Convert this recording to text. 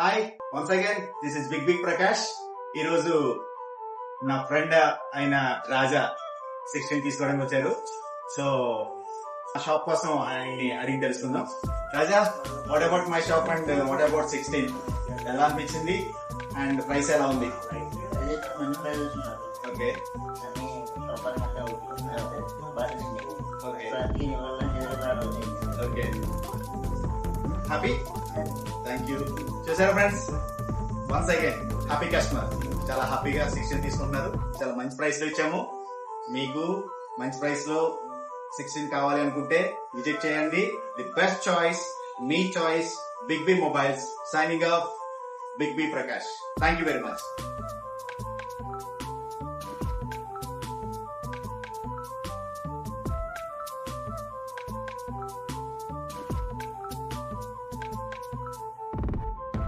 Hi once again this is big Prakash. ఈ రోజు నా ఫ్రెండ్ అయిన రాజా 16 తీసుకోవడానికి వచ్చారు. సో ఆ షాప్ కోసం ఆయన్ని అడిగి తెలుసుకుందాం. Raja, what about my shop and what about 16? ఎలా అనిపించింది అండ్ ప్రైస్ ఎలా ఉంది? Okay okay happy. Thank you. చూసారా friends, once again happy customer. చాలా హ్యాపీగా 16 తీసుకుంటున్నారు. చాలా మంచి ప్రైస్ లో ఇచ్చాము. మీకు మంచి ప్రైస్ లో 16 కావాలి అనుకుంటే విజిట్ చేయండి. ది బెస్ట్ చాయిస్, మీ choice, big B mobiles. Signing off, big B Prakash. Thank you very much.